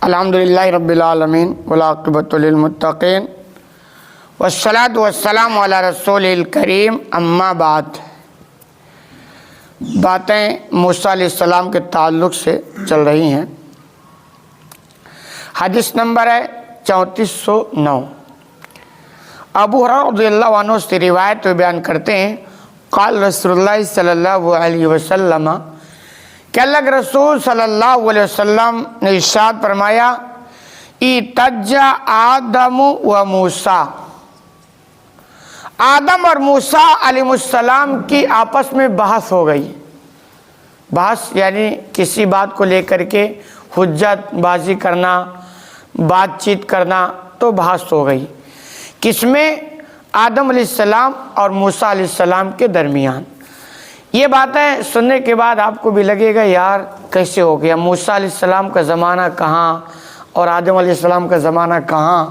الحمدللہ رب العالمین والعاقبۃ للمتقین والصلاۃ والسلام علی رسول الکریم اما بعد۔ باتیں موسیٰ علیہ السلام کے تعلق سے چل رہی ہیں۔ حدیث نمبر ہے 3409۔ ابو ہریرہ رضی اللہ عنہ سے روایت میں بیان کرتے ہیں قال رسول اللہ صلی اللہ علیہ وسلم کہ اللہ کے رسول صلی اللہ علیہ وسلم نے ارشاد فرمایا احتج آدم و موسیٰ، آدم اور موسیٰ علیہ السلام کی آپس میں بحث ہو گئی۔ بحث یعنی کسی بات کو لے کر کے حجت بازی کرنا، بات چیت کرنا، تو بحث ہو گئی۔ کس میں؟ آدم علیہ السلام اور موسیٰ علیہ السلام کے درمیان۔ یہ باتیں سننے کے بعد آپ کو بھی لگے گا یار کیسے ہو گیا، موسیٰ علیہ السلام کا زمانہ کہاں اور آدم علیہ السلام کا زمانہ کہاں۔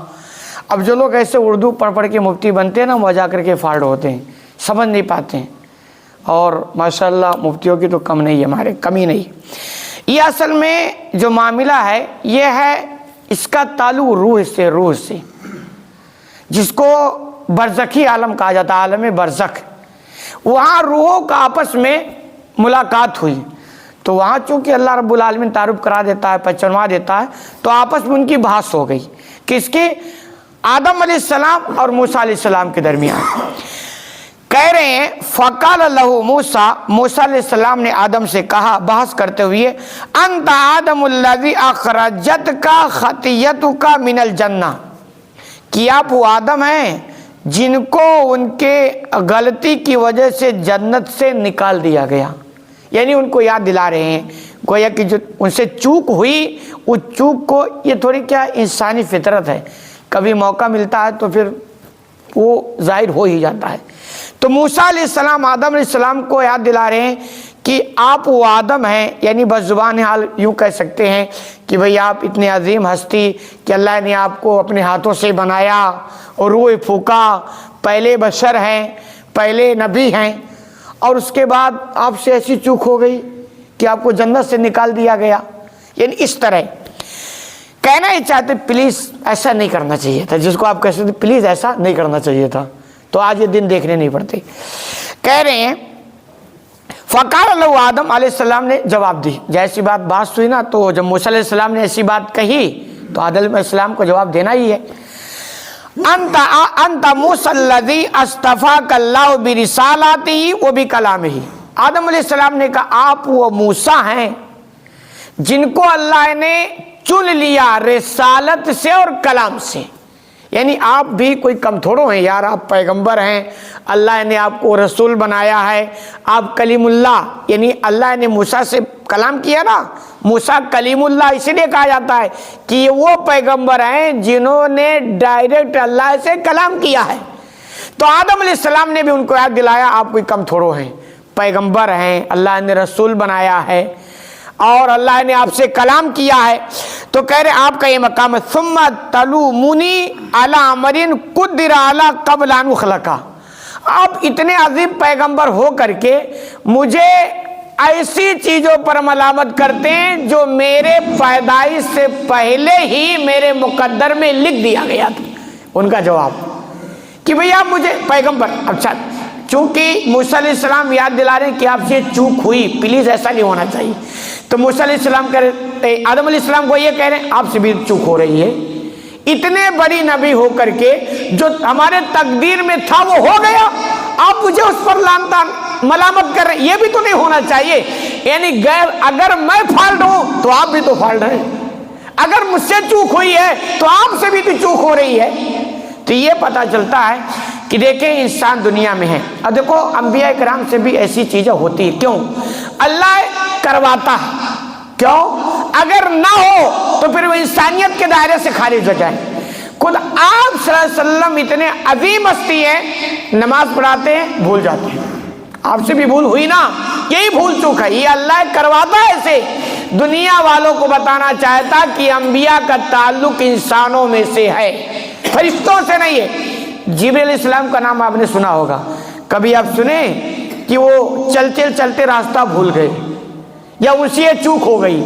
اب جو لوگ ایسے اردو پڑھ پڑھ کے مفتی بنتے ہیں نا، وہ جا کر کے فارڈ ہوتے ہیں، سمجھ نہیں پاتے ہیں۔ اور ماشاءاللہ مفتیوں کی تو کم نہیں ہے، ہمارے کمی نہیں۔ یہ اصل میں جو معاملہ ہے یہ ہے، اس کا تعلق روح سے، جس کو برزخی عالم کہا جاتا ہے، عالم برزخ۔ وہاں روحوں کا آپس میں ملاقات ہوئی، تو وہاں چونکہ اللہ رب العالمین تعارف کرا دیتا ہے، پہچانوا دیتا ہے، تو آپس میں ان کی بحث ہو گئی۔ کس کی؟ آدم علیہ السلام اور موسیٰ علیہ السلام کے درمیان۔ کہہ رہے ہیں فقال لہ موسیٰ، موسیٰ علیہ السلام نے آدم سے کہا بحث کرتے ہوئے انت آدم الذی اخرجتک خطیتک من الجنہ، کہ آپ وہ آدم ہیں جن کو ان کے غلطی کی وجہ سے جنت سے نکال دیا گیا۔ یعنی ان کو یاد دلا رہے ہیں، گویا کہ جو ان سے چوک ہوئی، اس چوک کو، یہ تھوڑی کیا انسانی فطرت ہے، کبھی موقع ملتا ہے تو پھر وہ ظاہر ہو ہی جاتا ہے۔ تو موسیٰ علیہ السلام آدم علیہ السلام کو یاد دلا رہے ہیں کہ آپ وہ آدم ہیں، یعنی بس زبان حال یوں کہہ سکتے ہیں کہ بھئی آپ اتنے عظیم ہستی کہ اللہ نے آپ کو اپنے ہاتھوں سے بنایا اور روح پھونکا، پہلے بشر ہیں، پہلے نبی ہیں، اور اس کے بعد آپ سے ایسی چوک ہو گئی کہ آپ کو جنت سے نکال دیا گیا۔ یعنی اس طرح کہنا ہی چاہتے پلیز ایسا نہیں کرنا چاہیے تھا، جس کو آپ کہہ سکتے پلیز ایسا نہیں کرنا چاہیے تھا، تو آج یہ دن دیکھنے نہیں پڑتے۔ کہہ رہے ہیں فقال لہ آدم علیہ السلام نے جواب دی، جیسی بات ہوئی نا، تو جب موسیٰ علیہ السلام نے ایسی بات کہی تو آدم علیہ السلام کو جواب دینا ہی ہے۔ انت موسیٰ الذی اصطفاک اللہ برسالاتہ و بکلامہ، آدم علیہ السلام نے کہا آپ وہ موسیٰ ہیں جن کو اللہ نے چن لیا رسالت سے اور کلام سے۔ یعنی آپ بھی کوئی کم تھوڑو ہیں یار، آپ پیغمبر ہیں، اللہ نے آپ کو رسول بنایا ہے، آپ کلیم اللہ، یعنی اللہ نے موسیٰ سے کلام کیا نا، موسیٰ کلیم اللہ اسی لیے کہا جاتا ہے کہ یہ وہ پیغمبر ہیں جنہوں نے ڈائریکٹ اللہ سے کلام کیا ہے۔ تو آدم علیہ السلام نے بھی ان کو یاد دلایا آپ کوئی کم تھوڑو ہیں، پیغمبر ہیں، اللہ نے رسول بنایا ہے اور اللہ نے آپ سے کلام کیا ہے۔ تو کہہ رہے آپ کا یہ مقام ہے ثم تلومونی علی امر قدر علی قبل ان اخلق، آپ اتنے عظیم پیغمبر ہو کر کے مجھے ایسی چیزوں پر ملامت کرتے ہیں جو میرے پیدائش سے پہلے ہی میرے مقدر میں لکھ دیا گیا تھا۔ ان کا جواب کہ بھئی آپ مجھے پیغمبر، اچھا چونکہ موسیٰ علیہ السلام یاد دلا رہے ہیں کہ آپ سے چوک ہوئی، پلیز ایسا نہیں ہونا چاہیے، تو موسیٰ علیہ السلام کہہ رہے، آدم علیہ السلام کو یہ کہہ رہے ہیں آپ سے بھی چوک ہو رہی ہے، اتنے بڑی نبی ہو کر کے جو ہمارے تقدیر میں تھا وہ ہو گیا، آپ مجھے اس پر ملامت کر رہے ہیں، یہ بھی تو نہیں ہونا چاہیے۔ یعنی اگر میں فالٹ ہوں تو آپ بھی تو فالٹ ہیں، اگر مجھ سے چوک ہوئی ہے تو آپ سے بھی تو چوک ہو رہی ہے۔ تو یہ پتہ چلتا ہے کہ دیکھیں انسان دنیا میں ہے، اور دیکھو انبیاء کرام سے بھی ایسی چیزیں ہوتی ہیں، کیوں؟ اللہ کرواتا ہے، کیوں؟ اگر نہ ہو تو پھر وہ انسانیت کے دائرے سے خارج ہو جائے۔ خود آپ صلی اللہ علیہ وسلم اتنے عظیم ہستی ہیں، نماز پڑھاتے ہیں بھول جاتے ہیں، آپ سے بھی بھول ہوئی نا، یہی بھول چوک ہے، یہ اللہ کرواتا ہے ایسے۔ دنیا والوں کو بتانا چاہتا کہ انبیاء کا تعلق انسانوں میں سے ہے، فرشتوں سے نہیں ہے۔ جبریل علیہ السلام کا نام آپ نے سنا ہوگا، کبھی آپ سنیں کہ وہ چلتے چلتے راستہ بھول گئے یا ان سے چوک ہو گئی،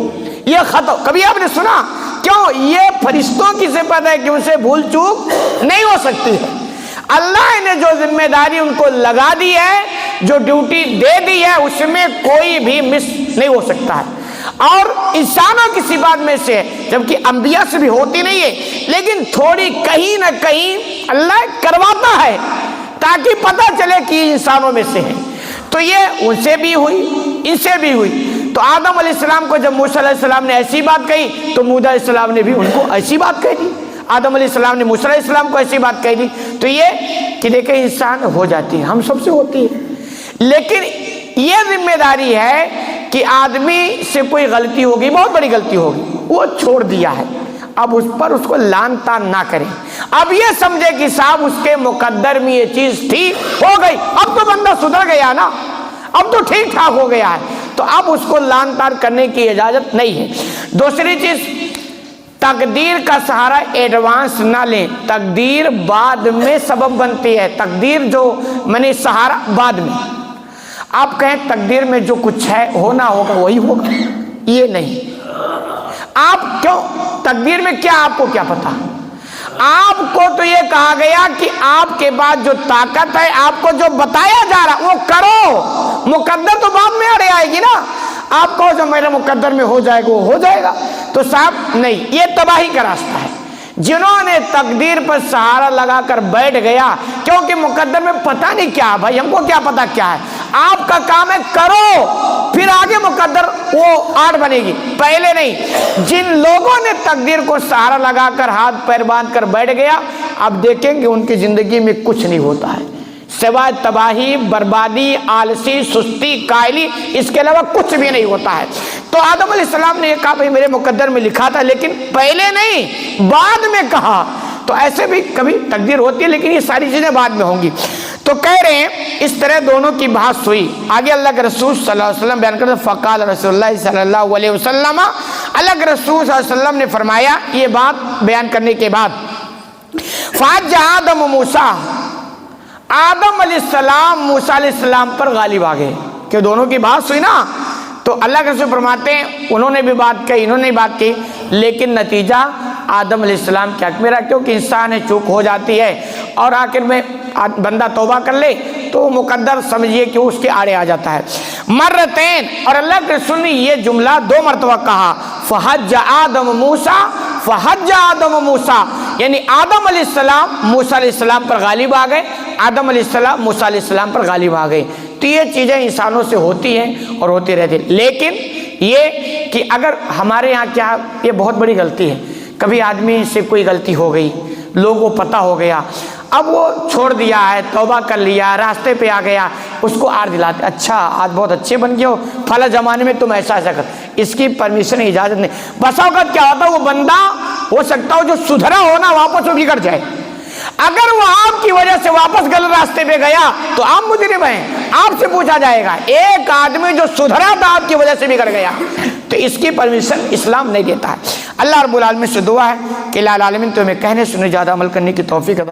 یہ خطا کبھی آپ نے سنا کیوں؟ یہ فرشتوں کی صفت ہے کہ اسے بھول چوک نہیں ہو سکتی ہے۔ اللہ نے جو ذمہ داری ان کو لگا دی ہے، جو ڈیوٹی دے دی ہے، اس میں کوئی بھی مس نہیں ہو سکتا ہے۔ اور انسانوں کی صفات میں سے ہے، جبکہ انبیاء سے بھی ہوتی نہیں ہے، لیکن تھوڑی کہیں نہ کہیں اللہ کرواتا ہے تاکہ پتہ چلے کہ انسانوں میں سے ہے۔ تو یہ ان سے بھی ہوئی، ان سے بھی ہوئی۔ تو آدم علیہ السلام کو جب موسیٰ علیہ السلام نے ایسی بات کہی تو موسیٰ علیہ السلام نے بھی ان کو ایسی بات کہہ دی، آدم علیہ السلام نے موسیٰ علیہ السلام کو ایسی بات کہہ دی۔ تو یہ کہ دیکھیں انسان ہو جاتی ہے، ہم سب سے ہوتی ہے، لیکن یہ ذمہ داری ہے کہ آدمی سے کوئی غلطی ہوگی، بہت بڑی غلطی ہوگی، وہ چھوڑ دیا ہے، اب اس پر اس کو لان تان نہ کریں۔ اب یہ سمجھے کہ صاحب اس کے مقدر میں یہ چیز تھی، ہو گئی، اب تو بندہ سدھر گیا نا، اب تو ٹھیک ٹھاک ہو گیا ہے، تو اب اس کو لان تان کرنے کی اجازت نہیں ہے۔ دوسری چیز، تقدیر کا سہارا ایڈوانس نہ لیں، تقدیر بعد میں سبب بنتی ہے، تقدیر جو سہارا بعد میں۔ آپ کہیں تقدیر میں جو کچھ ہے ہونا ہوگا وہی ہوگا، یہ نہیں۔ آپ کیوں تقدیر میں کیا، آپ کو کیا پتا؟ آپ کو تو یہ کہا گیا کہ آپ کے پاس جو طاقت ہے، آپ کو جو بتایا جا رہا وہ کرو، مقدر تو بعد میں اڑے آئے گی نا۔ آپ کو جو میرے مقدر میں ہو جائے گا وہ ہو جائے گا، تو صاحب نہیں، یہ تباہی کا راستہ ہے۔ جنہوں نے تقدیر پر سہارا لگا کر بیٹھ گیا، کیونکہ مقدر میں پتہ نہیں کیا، بھائی ہم کو کیا پتہ کیا ہے، آپ کا کام ہے کرو، پھر آگے مقدر وہ آڑ بنے گی، پہلے نہیں۔ جن لوگوں نے تقدیر کو سہارا لگا کر ہاتھ پیر باندھ کر بیٹھ گیا، اب دیکھیں گے ان کی زندگی میں کچھ نہیں ہوتا ہے سوائے تباہی، بربادی، آلسی، سستی، کائلی، اس کے علاوہ کچھ بھی نہیں ہوتا ہے۔ تو آدم علیہ السلام نے یہ کہا بھائی میرے مقدر میں لکھا تھا، لیکن پہلے نہیں، بعد میں کہا۔ تو ایسے بھی کبھی تقدیر ہوتی ہے، لیکن یہ ساری چیزیں بعد میں ہوں گی۔ تو کہہ رہے ہیں اس طرح دونوں کی بحث ہوئی۔ آگے اللہ کے رسول صلی اللہ علیہ وسلم بیان کرتے ہیں، فقال رسول اللہ صلی اللہ علیہ وسلم، اللہ کے رسول صلی اللہ علیہ وسلم نے فرمایا یہ بات بیان کرنے کے بعد، فاج آدم موسیٰ، آدم علیہ السلام موسیٰ علیہ السلام پر غالب آ گئے، کہ دونوں کی بات ہوئی نا۔ تو اللہ کے رسول فرماتے ہیں انہوں نے بھی بات کہی، انہوں نے بھی بات کی، لیکن نتیجہ آدم علیہ السلام کے حق میں رہا، کیونکہ انسان ہے، چوک ہو جاتی ہے، اور آخر میں بندہ توبہ کر لے تو مقدر سمجھیے کہ اس کے آڑے آ جاتا ہے۔ مرتین، اور اللہ کے رسول نے یہ جملہ 2 مرتبہ کہا، فحج آدم موسیٰ، فحج آدم موسیٰ، یعنی آدم علیہ السلام موسیٰ علیہ السلام پر غالب آ گئے، آدم علیہ السلام موسیٰ علیہ السلام پر غالب آ گئے۔ تو یہ چیزیں انسانوں سے ہوتی ہیں اور ہوتی رہتی ہیں، لیکن یہ کہ اگر ہمارے یہاں کیا، یہ بہت بڑی غلطی ہے، کبھی آدمی سے کوئی غلطی ہو گئی، لوگوں کو پتہ ہو گیا، اب وہ چھوڑ دیا ہے، توبہ کر لیا، راستے پہ آ گیا، اس کو آر دلاتے، اچھا آج بہت اچھے بن گئے ہو، فلاں زمانے میں تم ایسا ایسا کر، اس کی پرمیشن اجازت نہیں۔ بس اوقات کیا ہوتا ہے، وہ بندہ ہو سکتا ہو جو سدھرا ہونا واپس وہ بگڑ جائے، اگر وہ آپ کی وجہ سے واپس غلط راستے پہ گیا تو آپ مجرم ہیں، آپ سے پوچھا جائے گا۔ ایک آدمی جو سدھرا تھا آپ کی وجہ سے بگڑ گیا، تو اس کی پرمیشن اسلام نہیں دیتا ہے۔ اللہ رب العالمین سے دعا ہے کہ الہ العالمین تمہیں کہنے سننے زیادہ عمل کرنے کی توفیق عطا